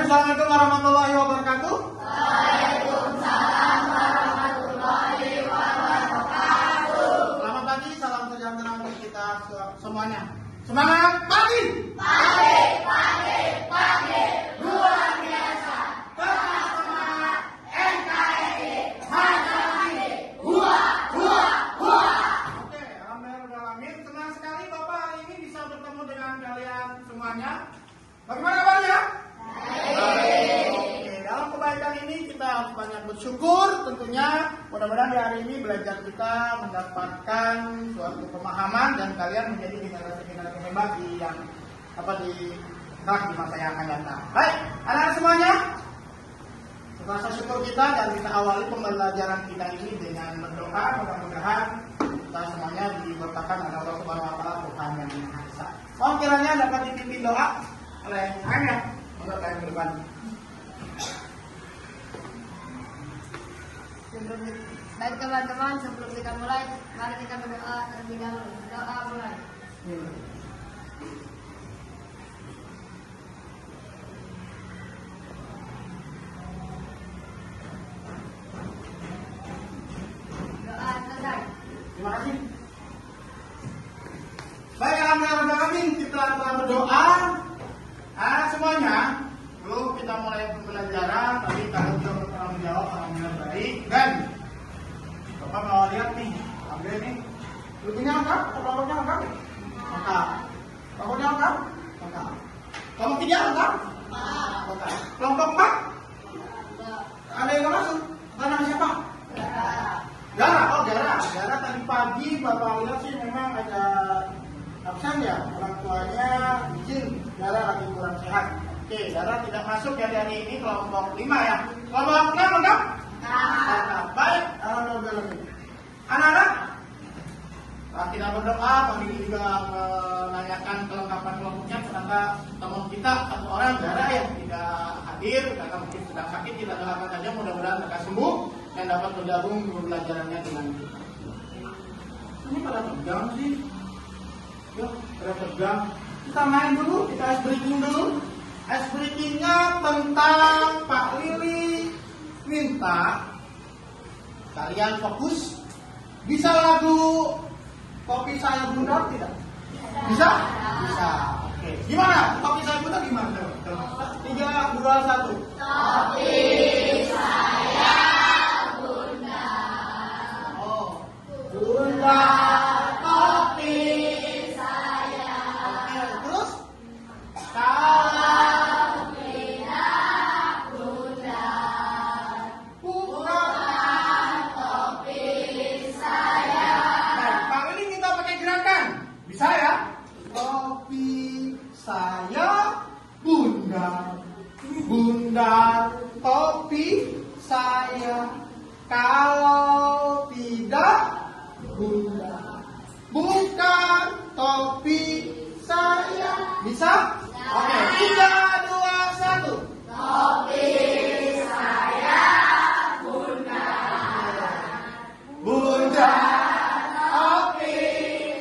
Assalamualaikum warahmatullahi wabarakatuh. Waalaikumsalam warahmatullahi wabarakatuh. Selamat pagi, salam sejahtera untuk kita semuanya. Semangat pagi. Pagi, pagi, pagi. Luar biasa. Tetap semangat. NKRI. Maju lagi. Hua, hua, hua. Oke, alhamdulillah. Senang sekali Bapak hari ini bisa bertemu dengan kalian semuanya. Bagaimana kabarnya? Oke, dalam kebaikan ini kita harus banyak bersyukur tentunya. Mudah-mudahan di hari ini belajar kita mendapatkan suatu pemahaman dan kalian menjadi generasi-generasi hebat di masa yang akan datang. Baik, anak-anak semuanya, rasa syukur kita dan kita awali pembelajaran kita ini dengan berdoa. Mudah-mudahan kita semuanya diberkahkan oleh Allah Subhanahu wa taala, Tuhan yang Maha Esa. Mohon kiranya dapat dipimpin doa oleh Anda. Moga kalian berban. Baik teman-teman, sebelum kita mulai, mari kita berdoa terlebih dahulu. Doa mulai. Doa selesai. Terima kasih. Baik, alhamdulillah kita telah berdoa. Semuanya, dulu kita mulai pembelajaran. Tadi kalau jawab telah menjawab, alhamdulillah baik. Dan Bapak mau lihat nih, ambil nih. Bukunya lengkap, kelompoknya lengkap, lengkap. Kelompoknya lengkap, lengkap. Kelompok 3 lengkap, lengkap. Kelompok 4 ada yang nggak masuk? Karena siapa? Gara, oh Gara tadi pagi Bapak lihat sih memang ada absen ya, orang tuanya izin, Gara lagi kurang sehat. Oke, Gara tidak masuk ya hari ini kelompok 5 ya. Kelompok 6 lengkap? Lengkap. Baik, alhamdulillah. Anak-anak, kita berdoa, kami juga menanyakan kelengkapan kelompoknya, sedangkan teman kita satu orang Gara yang tidak hadir karena mungkin sedang sakit. Kita doakan saja mudah-mudahan mereka sembuh dan dapat bergabung pembelajarannya dengan kita. Ini pada tegang sih. Yuk, pada tegang. Kita main dulu, kita ice breaking dulu. Ice breakingnya tentang Pak Lili minta kalian fokus. Bisa lagu Kopi Saya Bundar tidak? Bisa? Bisa. Oke. Gimana? Kopi Saya Bundar gimana? 3, 2, 1. Kopi saya bundar. Oh. Bundar kopi. Oke, terus? Kalau tidak bundar, bukan kopi saya. Nah, Pak Willy minta pakai gerakan. Bisa ya? Kopi saya bundar. Bundar kopi saya. Kalau tidak bundar, bukan kopi saya. Bisa? Oke, 3, 2, 1. Kopi saya bundar. Bundar kopi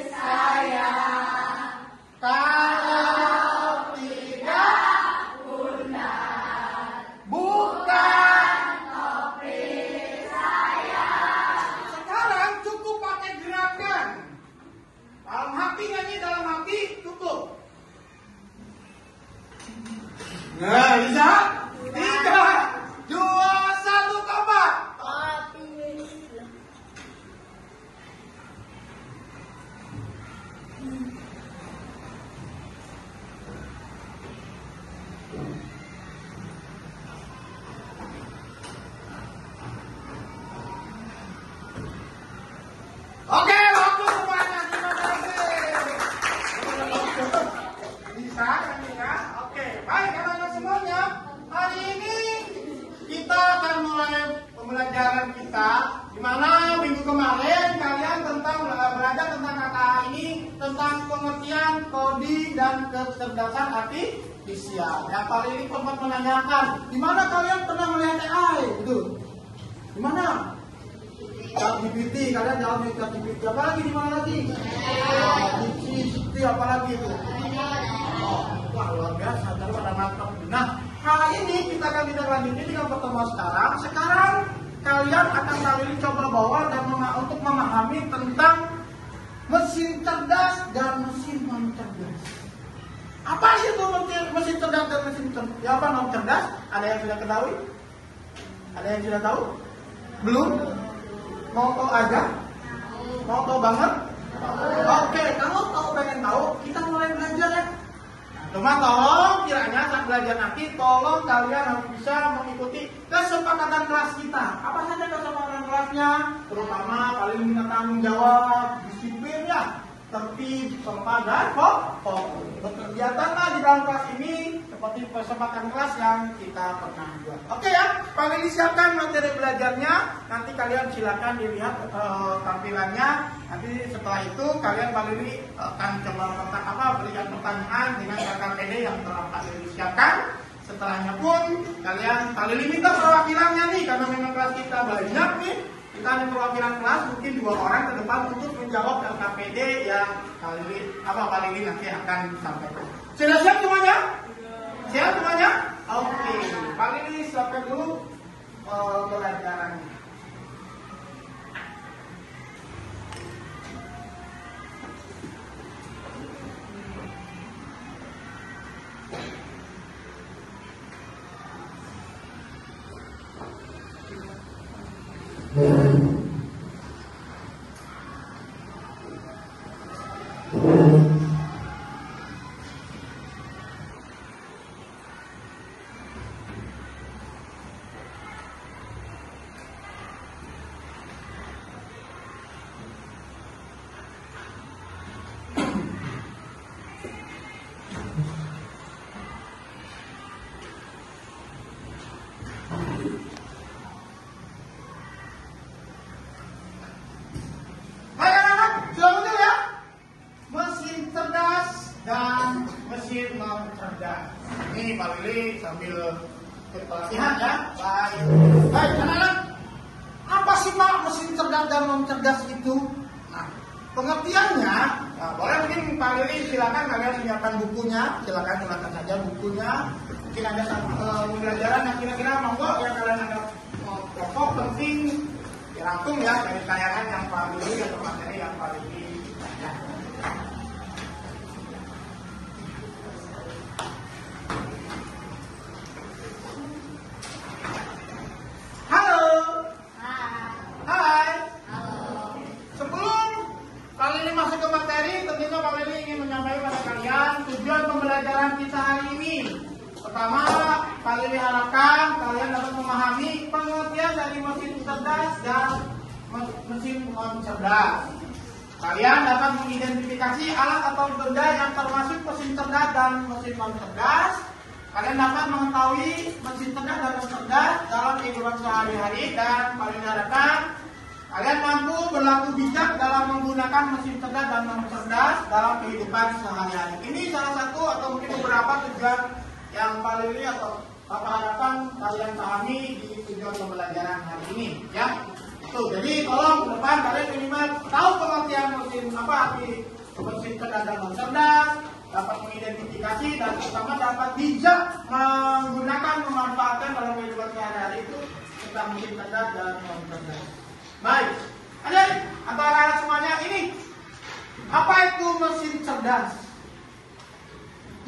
saya. Kalau tidak Bundar, bukan. kopi saya. Sekarang cukup pakai gerakan. Dalam hati nyanyi, dalam hati cukup. Nah, bisa? 3, 2, 1, kompak. Oke, waktu semuanya. Terima kasih. Bisa kan ya? Oke, baik anak-anak semuanya. Hari ini kita akan mulai pembelajaran kita. Di mana minggu kemarin kalian belajar tentang kata ini, tentang pengertian kode dan kecerdasan artifisial. Yang paling ini sempat menanyakan, di mana kalian pernah melihat AI? Gitu. Di mana? ChatGPT, kalian jawab di ChatGPT. Apa lagi di mana lagi? Di apa lagi itu? Wah, luar biasa, ada mantap. Nah, Nah ini kita akan tindak lanjuti dengan pertemuan sekarang. Sekarang kalian akan kali coba bawa dan untuk memahami tentang mesin cerdas dan mesin non cerdas. Apa itu mesin cerdas dan mesin cerdas? Ya, apa non cerdas? Ada yang sudah ketahui? Ada yang sudah tahu? Belum? Mau tahu aja? Mau tahu banget? Oke, kalau tahu pengen tahu, kita mulai belajar ya. Cuma tolong kiranya saat belajar nanti, tolong kalian harus bisa mengikuti kesepakatan kelas kita. Apa saja kesepakatan kelasnya? Terutama kalian minta tanggung jawab, disiplin ya, tertib, sopan dan fokus. Berkegiatanlah di dalam kelas ini seperti kesepakatan kelas yang kita pernah buat. Oke ya, kalian siapkan materi belajarnya. Nanti kalian silakan dilihat tampilannya. Nanti setelah itu kalian akan coba berikan pertanyaan dengan KKPD yang telah kalian siapkan. Setelahnya pun kalian minta perwakilannya nih, karena memang kelas kita banyak nih. Kita ada perwakilan kelas mungkin 2 orang ke depan untuk menjawab LKPD yang kali ini nanti akan disampaikan. Sudah siap semuanya? Siap semuanya? Oke. Kali ini siapkan dulu pelajarannya. Ini Pak Lili sambil pelatihan ya. Baik anak-anak. Apa sih Pak mesin cerdas dan non cerdas itu? Nah, pengertiannya, boleh mungkin Pak Lili silakan kalian siapkan bukunya, silakan saja bukunya. Mungkin ada pembelajaran yang kira-kira monggo yang kalian anggap pokok penting dirangkum ya dari tayangan yang Pak Lili atau materi yang Pak Lili. Pembelajaran kita hari ini, pertama, kalian diharapkan kalian dapat memahami pengertian dari mesin cerdas dan mesin non cerdas. Kalian dapat mengidentifikasi alat atau benda yang termasuk mesin cerdas dan mesin non cerdas. Kalian dapat mengetahui mesin cerdas dan non cerdas dalam kehidupan sehari-hari, dan kalian diharapkan kalian mampu berlaku bijak dalam menggunakan mesin cerdas dan non cerdas dalam kehidupan sehari-hari. Ini salah satu atau mungkin beberapa tujuan yang paling ini atau Bapak harapkan kalian pahami di tujuan pembelajaran hari ini, ya. Jadi tolong ke depan kalian minimal tahu pengertian arti mesin cerdas dan non cerdas, dapat mengidentifikasi dan terutama dapat bijak memanfaatkan dalam kehidupan sehari-hari itu tentang mesin cerdas dan non cerdas. Baik, adik, antara semuanya ini, apa itu mesin cerdas?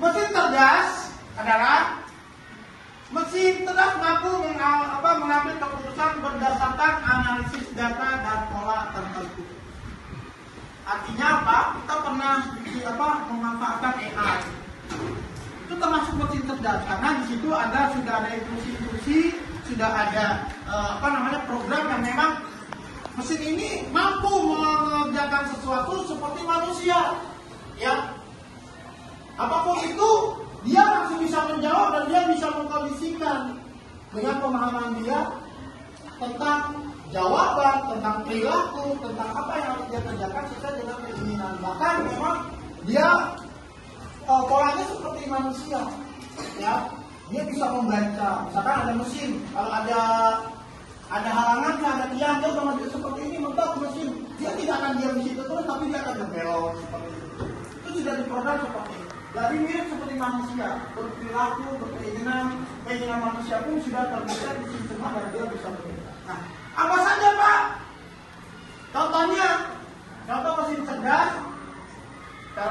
Mesin cerdas adalah mesin cerdas mampu mengambil keputusan berdasarkan analisis data dan pola tertentu. Artinya apa? Kita pernah memanfaatkan AI. Itu termasuk mesin cerdas karena di situ sudah ada instruksi, sudah ada program yang memang mesin ini mampu mengerjakan sesuatu seperti manusia, ya. Apapun itu, dia langsung bisa menjawab dan dia bisa mengkondisikan dengan pemahaman dia tentang jawaban, tentang perilaku, tentang apa yang harus dia kerjakan sesuai dengan keinginan. Bahkan memang dia polanya seperti manusia, ya. Dia bisa membaca. Misalkan ada mesin, kalau ada halangannya, ada tiang, dia sama seperti ini mentok mesin, dia tidak akan diam di situ terus, tapi dia akan berbelok seperti itu. Itu sudah diprogram seperti itu. Jadi mirip seperti manusia, berperilaku, berkeinginan, keinginan manusia pun sudah terbiasa di sini semua dan dia bisa bekerja. Nah, apa saja Pak? Contohnya, contoh mesin cerdas,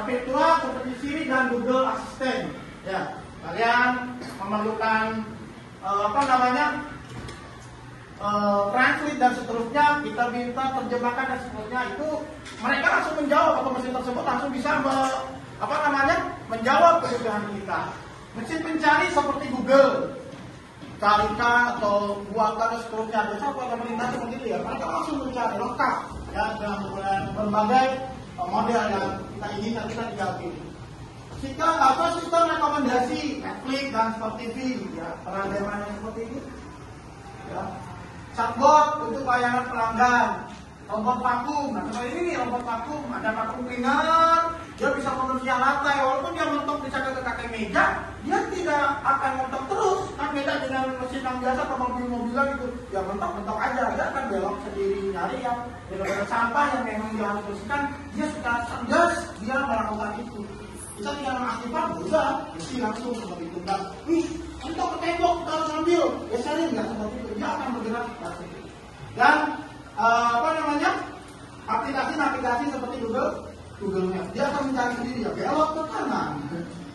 virtual seperti Siri dan Google Assistant. Ya, kalian memerlukan translate dan seterusnya, kita minta terjemahkan dan seterusnya, itu mereka langsung menjawab atau mesin tersebut langsung bisa menjawab kebutuhan kita. Mesin pencari seperti Google, carikan atau buatkan dan seterusnya. Biasanya kalau pemerintah seperti itu ya, mereka langsung mencari lengkap ya dengan berbagai model yang kita inginkan, kita tinggal pilih. Sistem rekomendasi Netflix dan Smart TV ya, perangkat seperti itu. Ya. Chatbot untuk layanan pelanggan, robot vakum. Nah, seperti ini nih robot vakum, ada vakum cleaner, dia bisa membersihkan lantai. Walaupun dia mentok di kaki meja, dia tidak akan mentok terus. Kan beda dengan mesin yang biasa atau mobil-mobilan itu, ya mentok aja, dia akan belok sendiri nyari yang benar-benar sampah yang memang dia harus bersihkan. Dia suka cerdas, dia melakukan itu. Kita tinggal mengaktifkan, udah, isi langsung seperti itu. Untuk ke tembok kita harus ambil, biasanya nggak seperti itu, dia akan bergerak seperti itu. Dan aplikasi seperti Google Maps, dia akan mencari sendiri ya, belok ke kanan,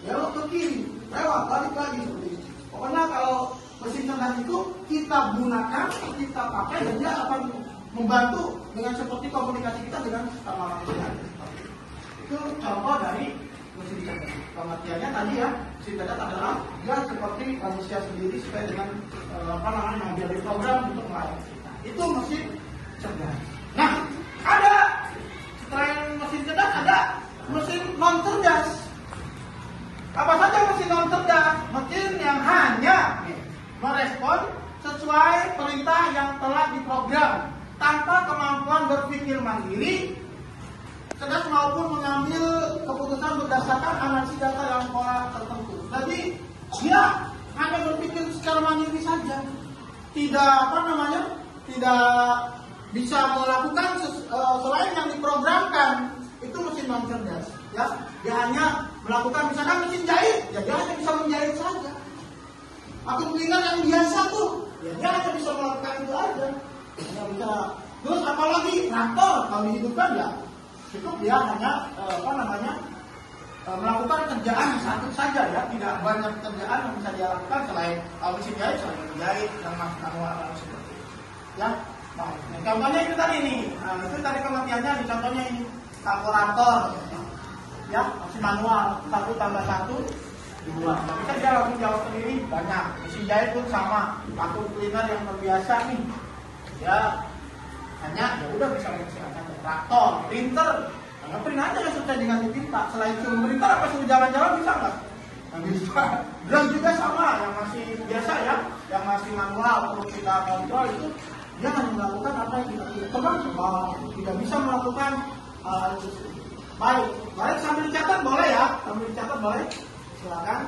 belok ke kiri, lewat, balik lagi seperti itu. Pokoknya kalau mesin cerdas itu kita gunakan, kita pakai, dan dia akan membantu dengan seperti komunikasi kita dengan sama manusia. Itu contoh dari mesin cerdas. Pengertiannya tadi ya, mesin cerdas adalah dia seperti manusia sendiri sesuai dengan yang dia diprogram untuk melayani kita. Itu mesin cerdas. Nah, ada selain mesin cerdas ada mesin non cerdas. Apa saja mesin non cerdas? Mesin yang hanya merespon sesuai perintah yang telah diprogram tanpa kemampuan berpikir mandiri, cerdas maupun mengambil keputusan berdasarkan analisis data yang pola tertentu. Jadi dia hanya berpikir secara mandiri saja, tidak tidak bisa melakukan selain yang diprogramkan. Itu mesin non cerdas. Ya, dia hanya melakukan misalkan mesin jahit, ya dia hanya bisa menjahit saja. Vakum cleaner yang biasa tuh, ya dia hanya bisa melakukan itu aja. Hanya bisa. Terus apalagi traktor kalau dihidupkan ya cukup dia hanya melakukan kerjaan satu saja ya, tidak banyak kerjaan yang bisa dia lakukan selain mesin jahit, selain menjahit yang manual seperti itu. Ya, nah, contohnya itu tadi nih, itu tadi pengertiannya di contohnya ini kalkulator, ya mesin manual 1 tambah 1 2. Tapi kan dia langsung jawab sendiri banyak. Mesin jahit pun sama, vakum cleaner yang terbiasa nih, ya hanya ya udah bisa menghasilkan traktor, printer. Karena print aja kan sudah diganti tinta. Selain itu printer apa suruh jalan-jalan bisa nggak? Nggak bisa. Drone juga sama, yang masih biasa ya, yang masih manual perlu kita kontrol itu dia hanya melakukan apa yang kita teman tidak bisa melakukan itu. Baik sambil dicatat boleh ya, sambil dicatat boleh. Silakan.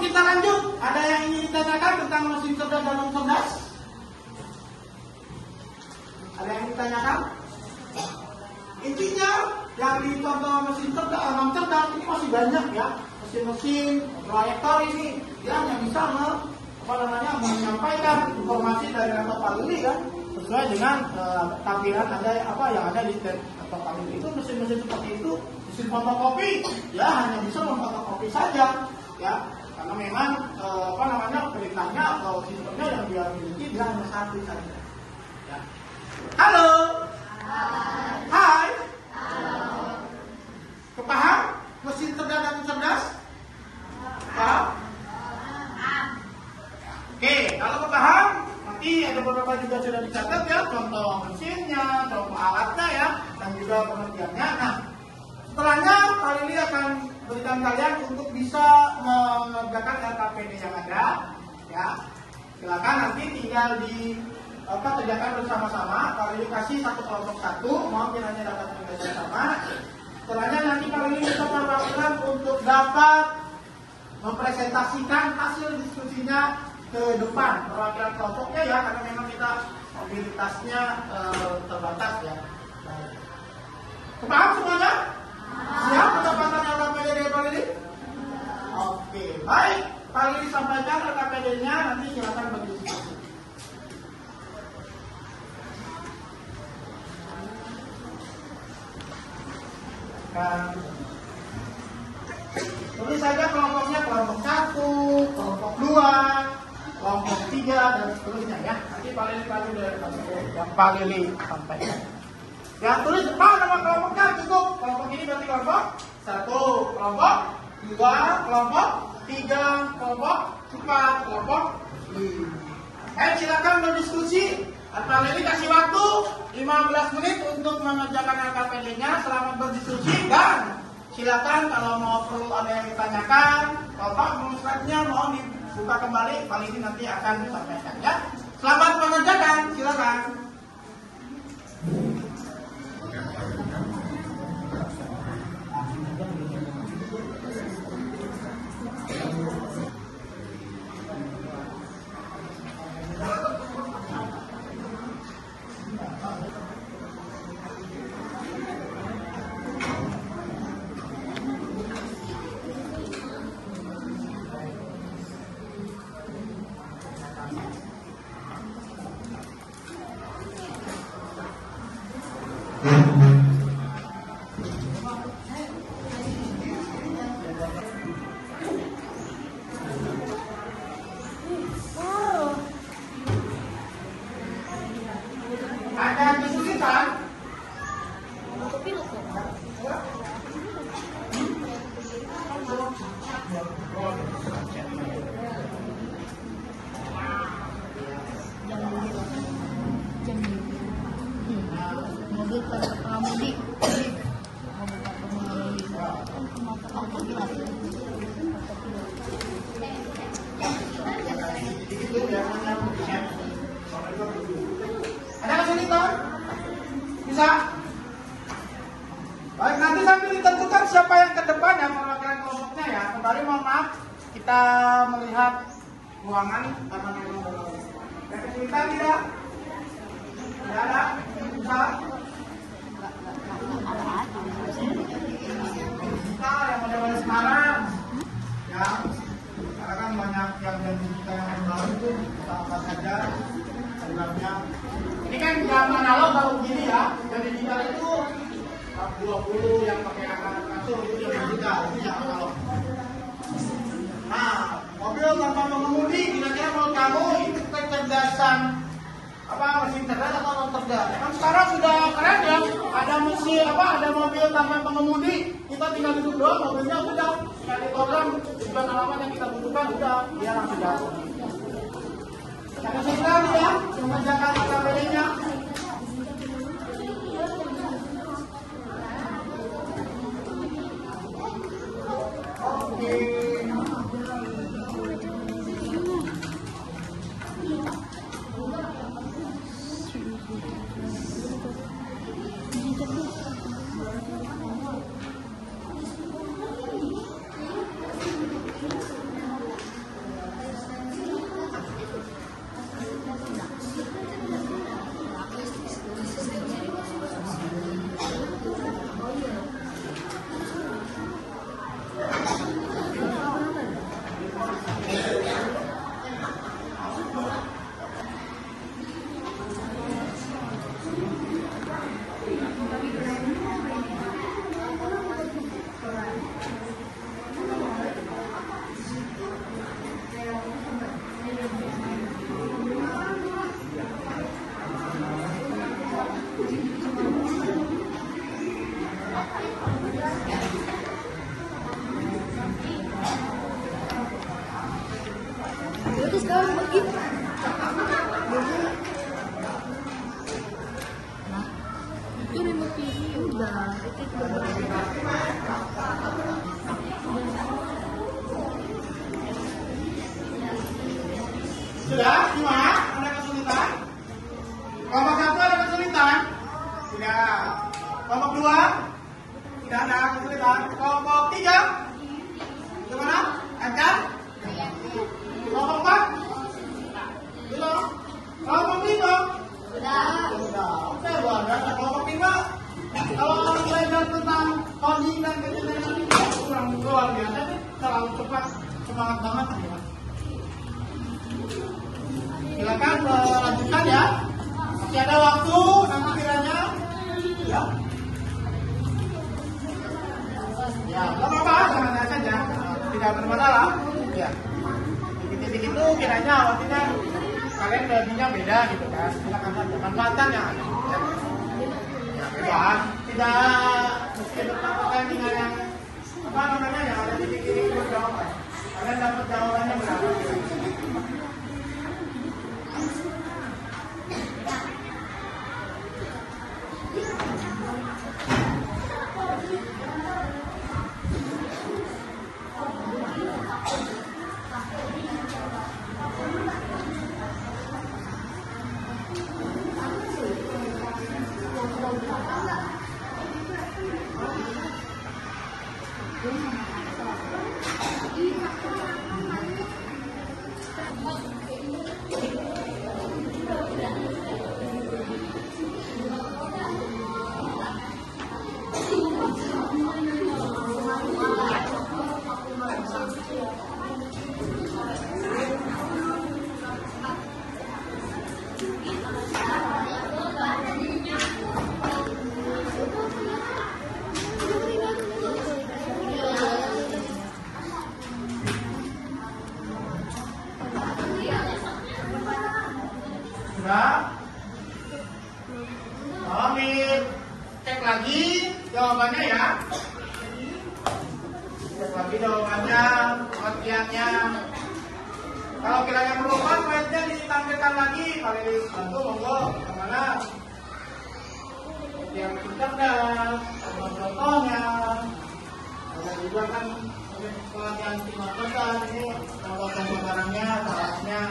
Kita lanjut. Ada yang ingin ditanyakan tentang mesin cerdas dan non cerdas? Ada yang ditanyakan? Intinya yang di contoh mesin cerdas, non cerdas ini masih banyak ya. Mesin-mesin proyektor ini dia hanya bisa menyampaikan informasi dari laptop Palili kan sesuai dengan tampilan yang ada di laptop Palili. Itu mesin-mesin seperti itu, mesin fotokopi ya hanya bisa memfotokopi saja ya, karena memang perintahnya atau sistemnya yang dia miliki dia hanya satu saja. Ya. Halo. Hai. Halo. Kepaham? Mesin cerdas dan cerdas? Paham? Oke, kalau kepaham, nanti ada beberapa juga sudah dicatat ya, contoh mesinnya, contoh alatnya ya, dan juga pengertiannya. Nah, setelahnya Palili akan berikan kalian untuk bisa mengerjakan LKPD yang ada, ya. Silakan nanti tinggal kerjakan bersama-sama. Palili kasih satu kelompok satu, mau kiranya dapat kerja sama. Setelahnya nanti Palili minta perwakilan untuk dapat mempresentasikan hasil diskusinya ke depan, perwakilan kelompoknya ya, karena memang kita mobilitasnya terbatas ya. Paham semuanya? Siap pendapatan LKPD dari Palili? Oke, baik. Palili sampai sampaikan LKPD-nya, nanti silakan berdiskusi. Tulis saja kelompoknya, kelompok 1, kelompok 2, kelompok 3 dan seterusnya ya. Nanti Pak Lili yang Pak Lili sampaikan. Ya tulis apa nama kelompoknya cukup. Kelompok ini berarti kelompok 1, kelompok 2, kelompok 3, kelompok 4, kelompok 5. Silakan berdiskusi. Pak Lili kasih waktu 15 menit untuk mengerjakan LKPD-nya. Selamat berdiskusi dan silakan kalau mau perlu ada yang ditanyakan, kalau Pak mau slide-nya mau dibuka kembali, Pak Lili nanti akan disampaikan ya. Selamat mengerjakan, silakan. Ada kesulitan? Mobil pengemudi. Ada kesulitan? Bisa? Baik, nanti sambil ditentukan siapa yang ke depan yang mewakili kelompoknya ya. Kembali mohon maaf, kita melihat ruangan karena memang ada kesulitan tidak? Tidak ada? Bisa? Kita yang model sekarang ya, karena kan banyak yang janji kita yang baru itu kita apa saja sebenarnya. Ini kan zaman analog baru begini ya. Jadi digital itu 20 yang pakai angka kasur itu yang digital, itu yang analog. Nah, mobil tanpa pengemudi kira-kira menurut kamu itu kecerdasan apa, mesin cerdas atau non cerdas? Kan sekarang sudah keren ya, ada mesin apa, ada mobil tanpa pengemudi, kita tinggal duduk doang, mobilnya udah tinggal diprogram tujuan alamat yang kita butuhkan, udah dia langsung jatuh. Ada siapa ya mengerjakan LKPD-nya? Oke. Berarti sekarang begitu. Nah, itu remote TV udah. Sudah? Gimana? Ada kesulitan? Kelompok 1 ada kesulitan? Tidak. Kelompok 2? Tidak ada kesulitan. Kelompok 3? Gimana? Lancar? Kelompok 4? Belum. Kelompok 5? Udah. Sudah. Oke, luar biasa. Kelompok 5? Kalau orang belajar tentang coding dan kecerdasan itu kurang luar biasa, ini terlalu cepat, semangat banget. silakan lanjutkan ya. Masih ada waktu nanti kiranya. Ya. Ya, nggak apa-apa, santai saja. Tidak bermasalah. Ya. Titik-titik itu kiranya waktunya kalian lebihnya beda gitu kan. Silakan saja. Manfaatkan yang ada. Ya. Ya, bebas. Tidak mesti berpatokan dengan yang apa namanya yang ada titik-titik itu jawaban. Kalian dapat jawabannya berapa? Sudah? Kami cek lagi jawabannya ya. Cek lagi jawabannya, pengertiannya. Kalau kiranya perlu slide-nya ditampilkan lagi, kali bantu monggo kemana? Yang cerdas, contoh-contohnya. Ada juga kan pelatihan timah cerdas ini contoh-contoh barangnya, salasnya.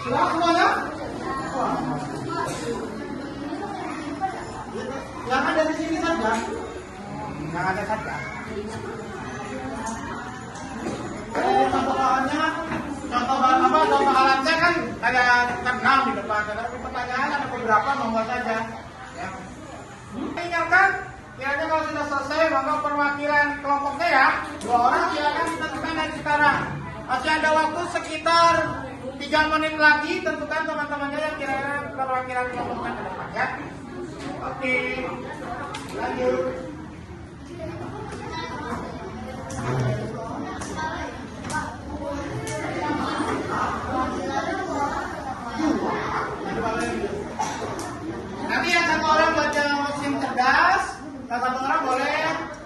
Sudah semuanya? Yang ada di sini saja. Yang ada saja. Contoh bahannya, contoh bahan apa? Contoh alatnya kan ada 6 di depan. Tapi pertanyaan ada beberapa, nomor saja. Ya. Ingatkan, kiranya kalau sudah selesai, maka perwakilan kelompoknya ya, 2 orang silakan ditentukan dari sekarang. Masih ada waktu sekitar 3 menit lagi, tentukan teman-temannya yang kira-kira perwakilan kelompoknya ke depan ya. Oke, lanjut. Nanti yang satu orang baca mesin cerdas, yang satu orang boleh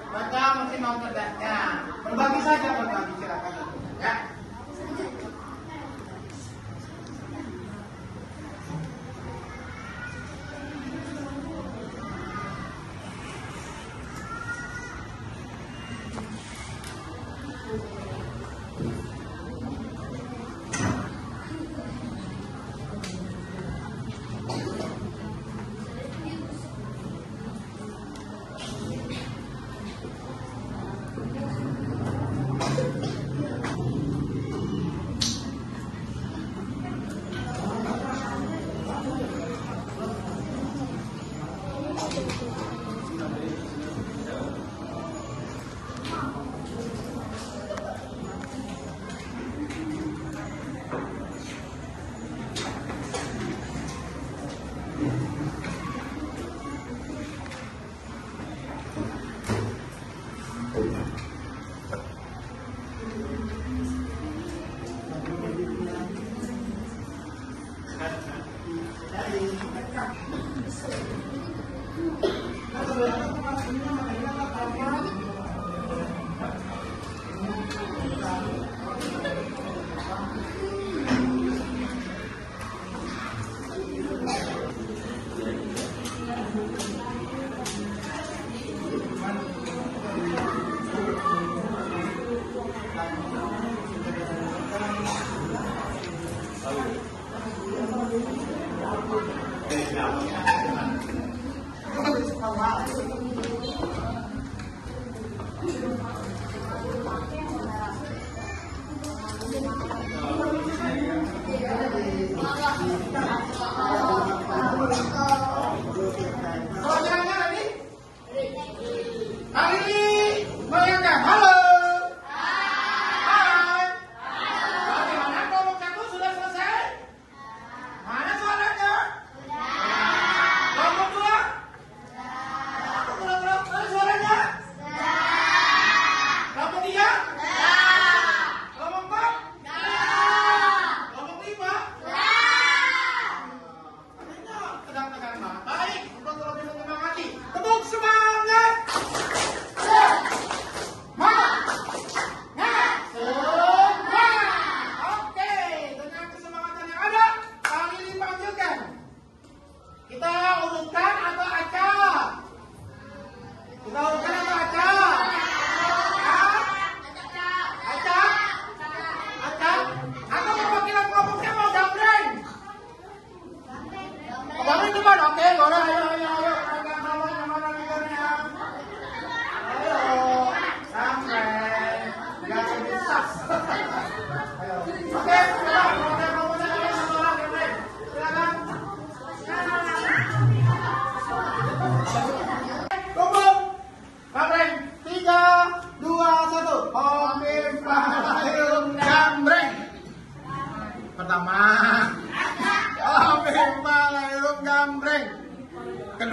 baca mesin non cerdasnya. Berbagi saja, berbagi silakan ya.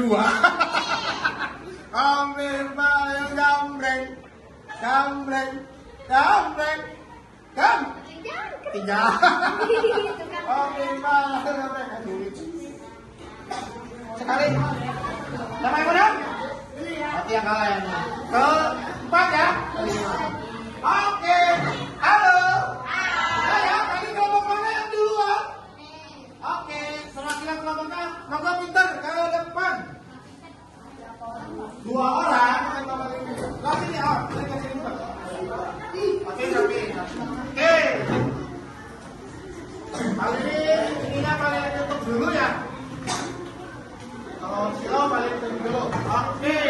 berdua. Ambil paling gambreng, gambreng, gambreng, gam. Tiga. Ambil paling gambreng. Sekali. Siapa yang menang? Berarti yang kalah yang menang. Keempat ya. Oke. Halo. Saya tadi kelompok mana yang duluan? Oke. Perwakilan kelompoknya monggo pintar ke depan. Dua orang. Kasih nih, saya kasih dulu. Oke, oke. Oke. Kali ini kalian tutup dulu ya. Kalau silo kalian tutup dulu. Oke.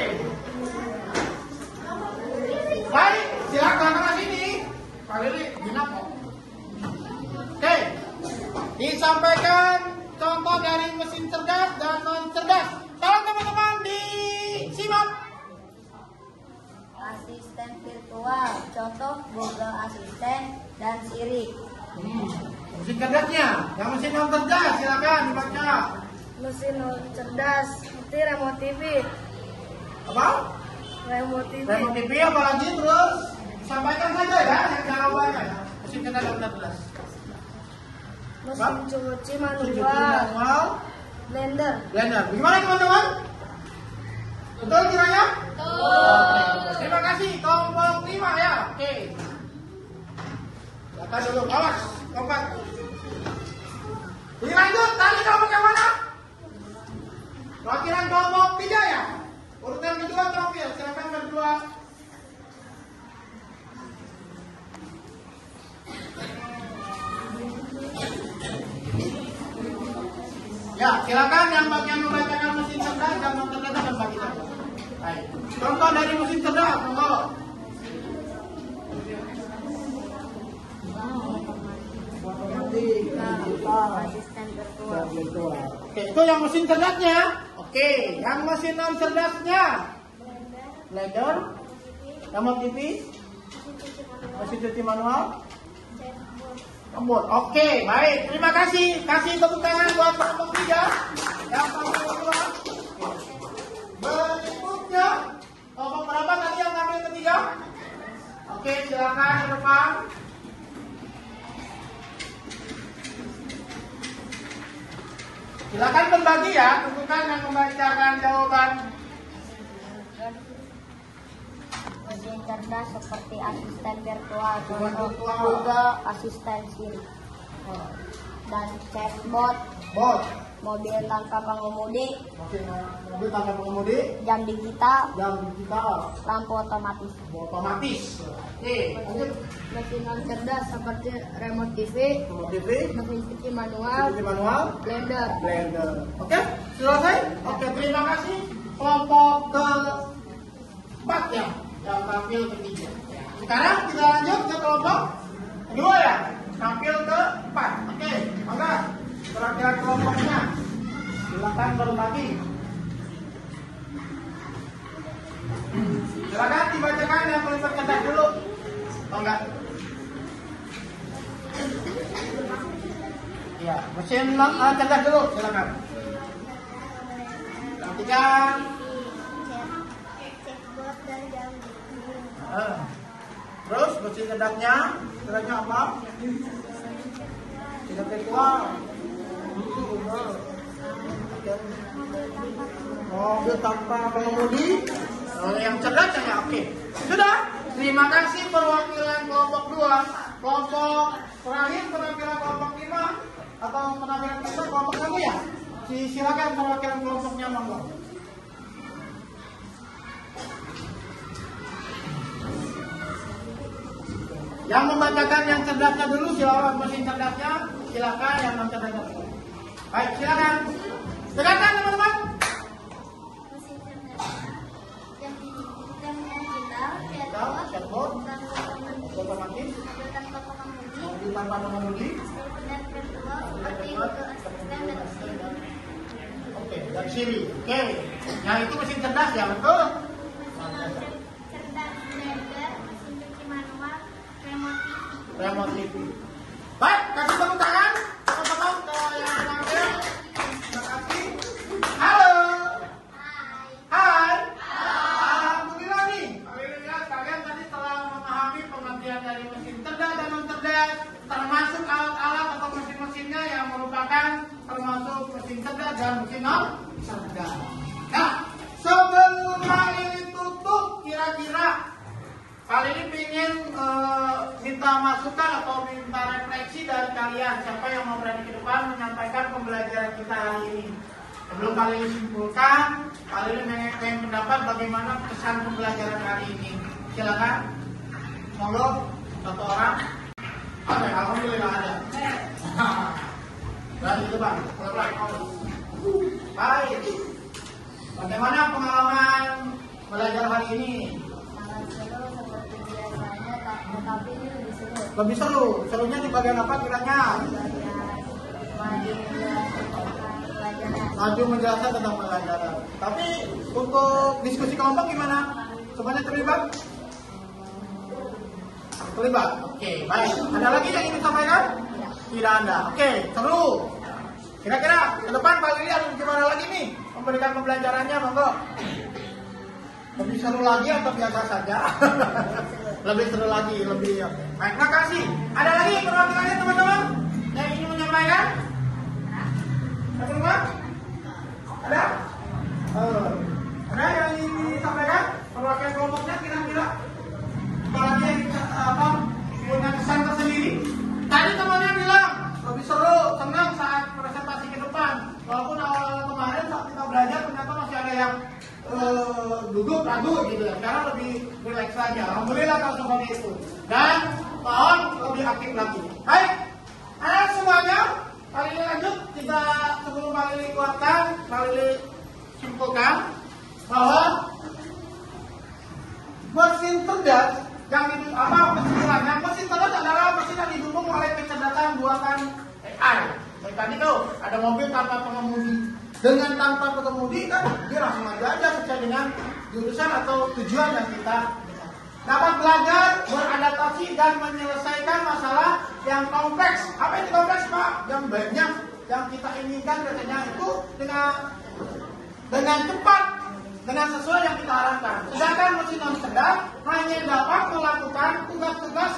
Baik, silakan ke sini. Pak Lili, gimana kok? Oke. Disampaikan contoh dari mesin cerdas dan non cerdas. Tolong teman-teman disimak. Asisten virtual, contoh Google Assistant dan Siri. Mesin cerdasnya, yang mesin non cerdas silakan dibaca. Mesin cerdas seperti remote TV. Apa? Remote TV. Remote TV apalagi terus sampaikan saja ya yang jawabannya. Mesin cerdas non cerdas. Mesin cuci Cuci manual. manual. Blender. Blender. Gimana teman-teman? Betul kiranya? Betul. Terima kasih. Kelompok 5 ya. Oke. Silakan dulu. Awas. Kelompok. Dilanjut. Tadi kelompok yang mana? Perwakilan kelompok 3 ya. Urutan kedua tampil. Silakan berdua. Ya, silakan yang bagian membacakan mesin cerdas dan non cerdas akan bagi saja. Baik. Contoh dari mesin cerdas, monggo. Asisten virtual. Oke, itu yang mesin cerdasnya. Oke, yang mesin non cerdasnya. Blender, remote TV, mesin cuci manual, Rambut. Oke, baik. Terima kasih. Kasih tepuk tangan buat kelompok 3 yang paling kedua. Berikutnya, kelompok berapa tadi yang tampil ketiga? Oke, silakan ke depan. Silakan berbagi ya. Tentukan yang membacakan jawaban. Mesin cerdas seperti asisten virtual, contoh Virtual. Google Assistant Siri dan chatbot, Bot. mobil tanpa pengemudi, Oke, mobil tanpa pengemudi. jam digital, Jam digital. lampu otomatis. Otomatis. Oke, lanjut. Mesin non cerdas seperti remote TV, Remote TV. mesin cuci manual, Cuci manual. blender. Blender. Oke, selesai. Oke, terima kasih. Kelompok keempat ya, yang tampil ketiga. Sekarang kita lanjut ke kelompok kedua ya, tampil keempat. Oke, maka perwakilan kelompoknya silakan berbagi. Silakan dibacakan yang paling tercetak dulu. Oh enggak? Ya, mesin cerdas dulu, silakan. Perhatikan. Chatbot dan jam Terus mesin cerdasnya apa? Tidak virtual. Mobil tanpa pengemudi. Yang cerdas ya, oke. Sudah. Terima kasih perwakilan kelompok 2. Kelompok terakhir perwakilan kelompok 5 atau penampilan kita kelompok 1 ya. Silakan perwakilan kelompoknya monggo. Yang membacakan yang cerdasnya dulu silakan, mesin cerdasnya silakan, yang non cerdasnya dulu. Baik, silakan. Dengarkan teman-teman. mesin cerdas jam digital, Chatbot, otomatis, otomatis, mobil tanpa pengemudi, mobil tanpa pengemudi. dan virtual seperti Google Assistant dan Siri. Oke, dan Siri. Oke, yang itu mesin cerdas ya, betul? Cerdas blender, mesin cuci manual, remote TV. Remote TV. Baik, kasih tepuk tangan teman-teman ke yang terakhir. Terima kasih. Halo. kemudian dari mesin cerdas dan non cerdas, termasuk alat-alat atau mesin-mesinnya yang merupakan termasuk mesin cerdas dan mesin non cerdas. Nah, sebelum hal ini tutup, kira-kira kali ini ingin minta masukan atau minta refleksi dari kalian. Siapa yang mau berani ke depan menyampaikan pembelajaran kita hari ini? Sebelum kali ini simpulkan, kali ini pengen pendapat bagaimana kesan pembelajaran hari ini. Silakan, monggo satu orang. Oke, alhamdulillah ada. Berani ke depan, baik. Bagaimana pengalaman belajar hari ini? Seperti biasanya, tapi ini lebih seru. Lebih seru. Serunya di bagian apa kiranya? Maju menjelaskan tentang pelajaran. Tapi untuk diskusi kelompok gimana? Semuanya terlibat? Terlibat. Oke, baik. Ada lagi yang ingin disampaikan? Tidak ada. Oke, seru. Kira-kira ke depan Pak Lili harus gimana lagi nih memberikan pembelajarannya, monggo? Lebih seru lagi atau biasa saja? Lebih seru lagi, lebih. Baik, terima kasih. Ada lagi perwakilannya teman-teman yang ingin menyampaikan? Ada teman? Ada? Ada yang ingin disampaikan? Perwakilan kelompoknya kira-kira? Apalagi yang punya kesan tersendiri? Tadi temannya bilang lebih seru, senang saat presentasi ke depan. Walaupun awal kemarin saat kita belajar ternyata masih ada yang duduk ragu gitu ya. Sekarang lebih rileks saja. Alhamdulillah kalau seperti itu. Dan mohon lebih aktif lagi. Baik, anak semuanya, kali ini lanjut. Kita sebelum kali ini kuatkan, kali ini simpulkan bahwa mesin cerdas yang kesimpulannya mesin cerdas adalah mesin yang didukung oleh kecerdasan buatan AI. Kayak tadi tuh ada mobil tanpa pengemudi. Dengan tanpa pengemudi kan dia langsung aja sesuai dengan jurusan atau tujuan yang kita dapat belajar, beradaptasi dan menyelesaikan masalah yang kompleks. Apa yang kompleks Pak? Yang banyak yang kita inginkan biasanya itu dengan cepat, dengan sesuai yang kita harapkan. Sedangkan mesin non cerdas hanya dapat melakukan tugas-tugas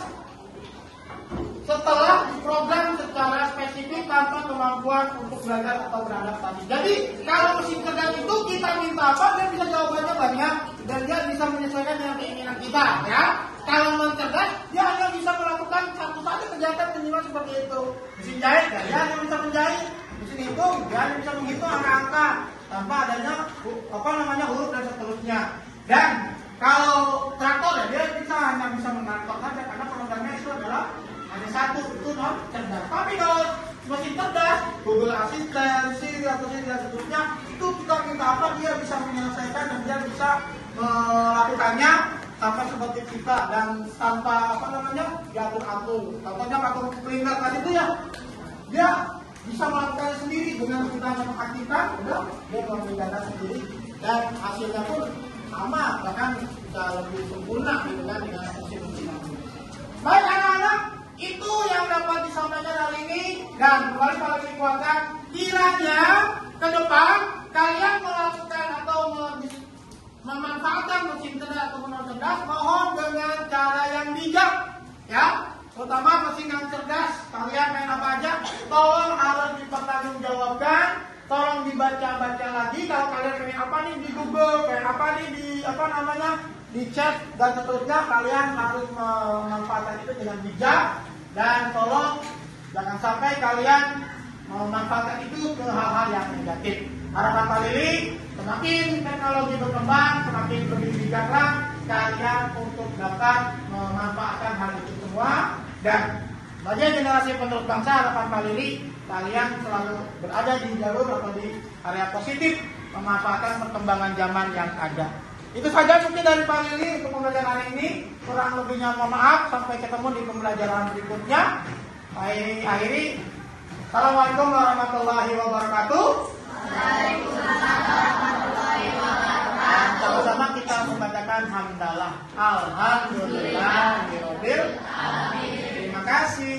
setelah diprogram secara spesifik tanpa kemampuan untuk belajar atau beradaptasi. Jadi kalau mesin cerdas itu kita minta apa, dia bisa jawabannya banyak dan dia bisa menyesuaikan dengan keinginan kita, ya. Kalau non cerdas dia hanya bisa melakukan satu saja kegiatan minimal seperti itu. Mesin jahit, ya, dia hanya bisa menjahit. Mesin hitung, dia hanya bisa menghitung angka-angka tanpa adanya huruf dan seterusnya. Dan kalau traktor ya dia hanya bisa mengantor saja karena programnya itu adalah hanya satu, itu non cerdas. Tapi kalau mesin cerdas, Google Assistant, Siri atau Siri dan seterusnya, itu kita minta apa dia bisa menyelesaikan dan dia bisa melakukannya tanpa seperti kita dan tanpa diatur-atur. Contohnya pakai printer tadi itu ya, dia bisa melakukannya sendiri dengan kita hanya mengaktifkan, udah dia mengambil data sendiri dan hasilnya pun sama, bahkan bisa lebih sempurna gitu kan dengan mesin-mesin. Baik anak-anak, itu yang dapat disampaikan hari ini dan kembali pada kekuatan kiranya ke depan kalian melakukan atau memanfaatkan mesin cerdas atau non cerdas, mohon dengan cara yang bijak, ya. Terutama mesin yang cerdas, kalian main apa aja, tolong harus dipertanggungjawabkan, tolong dibaca-baca lagi. Kalau kalian pengen apa nih di Google, pengen apa nih di chat dan seterusnya, kalian harus memanfaatkan itu dengan bijak dan tolong jangan sampai kalian memanfaatkan itu ke hal-hal yang negatif. Harapan Pak Lili, semakin teknologi berkembang, semakin lebih bijaklah kalian untuk dapat memanfaatkan hal itu semua. Dan bagi generasi penerus bangsa, harapan Pak Lili, kalian selalu berada di jalur atau di area positif memanfaatkan perkembangan zaman yang ada. Itu saja mungkin dari Pak Lili untuk pembelajaran hari ini. Kurang lebihnya mohon maaf. Sampai ketemu di pembelajaran berikutnya. Akhiri. Assalamualaikum warahmatullahi wabarakatuh. Waalaikumsalam warahmatullahi wabarakatuh. Sama-sama kita membacakan hamdalah. Alhamdulillahirabbil alamin. Terima kasih.